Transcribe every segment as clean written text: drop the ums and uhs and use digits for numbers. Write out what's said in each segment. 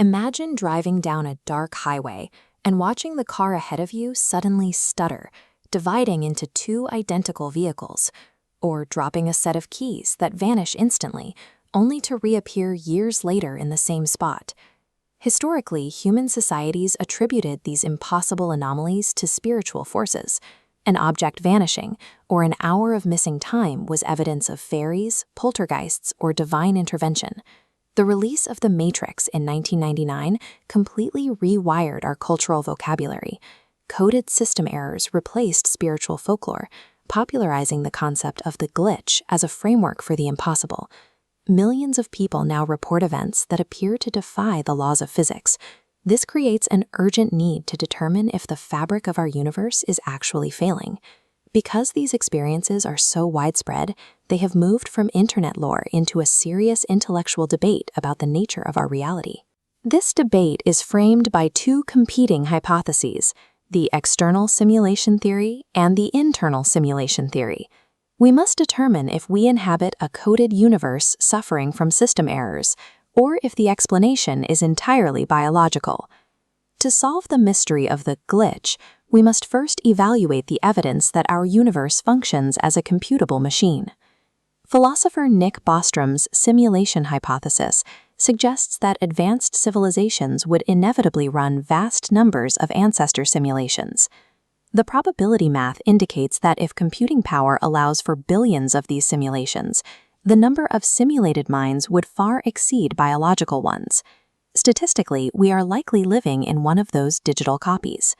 Imagine driving down a dark highway and watching the car ahead of you suddenly stutter, dividing into two identical vehicles, or dropping a set of keys that vanish instantly, only to reappear years later in the same spot. Historically, human societies attributed these impossible anomalies to spiritual forces. An object vanishing or an hour of missing time was evidence of fairies, poltergeists, or divine intervention. The release of The Matrix in 1999 completely rewired our cultural vocabulary. Coded system errors replaced spiritual folklore, popularizing the concept of the glitch as a framework for the impossible. Millions of people now report events that appear to defy the laws of physics. This creates an urgent need to determine if the fabric of our universe is actually failing. Because these experiences are so widespread, they have moved from internet lore into a serious intellectual debate about the nature of our reality. This debate is framed by two competing hypotheses: the external simulation theory and the internal simulation theory. We must determine if we inhabit a coded universe suffering from system errors, or if the explanation is entirely biological. To solve the mystery of the glitch, we must first evaluate the evidence that our universe functions as a computable machine. Philosopher Nick Bostrom's simulation hypothesis suggests that advanced civilizations would inevitably run vast numbers of ancestor simulations. The probability math indicates that if computing power allows for billions of these simulations, the number of simulated minds would far exceed biological ones. Statistically, we are likely living in one of those digital copies.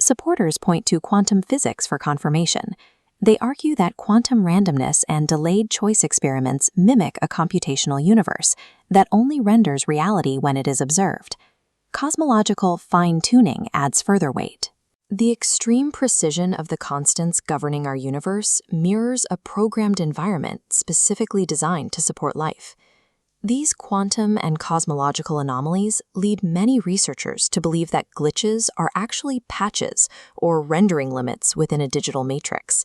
Supporters point to quantum physics for confirmation. They argue that quantum randomness and delayed choice experiments mimic a computational universe that only renders reality when it is observed. Cosmological fine-tuning adds further weight. The extreme precision of the constants governing our universe mirrors a programmed environment specifically designed to support life. These quantum and cosmological anomalies lead many researchers to believe that glitches are actually patches or rendering limits within a digital matrix.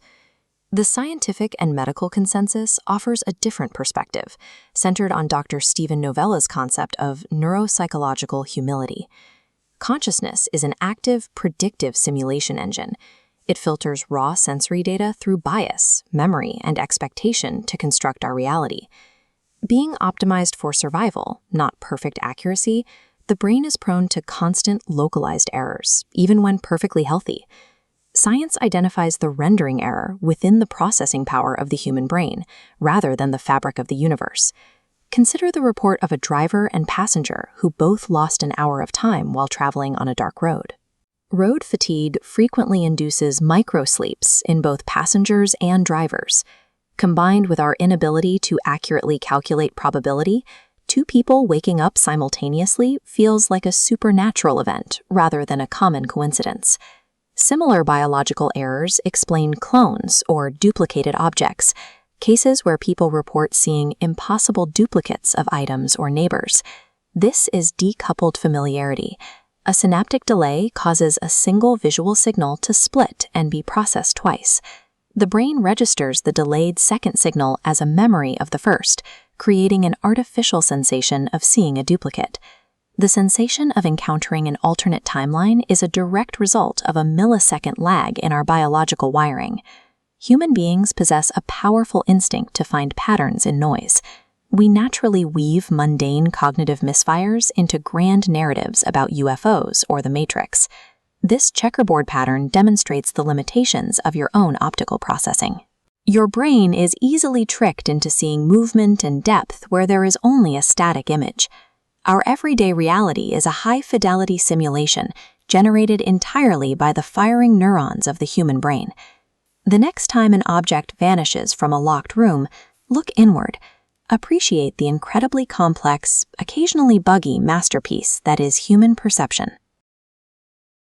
The scientific and medical consensus offers a different perspective, centered on Dr. Steven Novella's concept of neuropsychological humility. Consciousness is an active, predictive simulation engine. It filters raw sensory data through bias, memory, and expectation to construct our reality. Being optimized for survival, not perfect accuracy, the brain is prone to constant localized errors, even when perfectly healthy. Science identifies the rendering error within the processing power of the human brain, rather than the fabric of the universe. Consider the report of a driver and passenger who both lost an hour of time while traveling on a dark road. Road fatigue frequently induces microsleeps in both passengers and drivers. Combined with our inability to accurately calculate probability, two people waking up simultaneously feels like a supernatural event rather than a common coincidence. Similar biological errors explain clones or duplicated objects, cases where people report seeing impossible duplicates of items or neighbors. This is decoupled familiarity. A synaptic delay causes a single visual signal to split and be processed twice. The brain registers the delayed second signal as a memory of the first, creating an artificial sensation of seeing a duplicate. The sensation of encountering an alternate timeline is a direct result of a millisecond lag in our biological wiring. Human beings possess a powerful instinct to find patterns in noise. We naturally weave mundane cognitive misfires into grand narratives about UFOs or the Matrix. This checkerboard pattern demonstrates the limitations of your own optical processing. Your brain is easily tricked into seeing movement and depth where there is only a static image. Our everyday reality is a high-fidelity simulation generated entirely by the firing neurons of the human brain. The next time an object vanishes from a locked room, look inward. Appreciate the incredibly complex, occasionally buggy masterpiece that is human perception.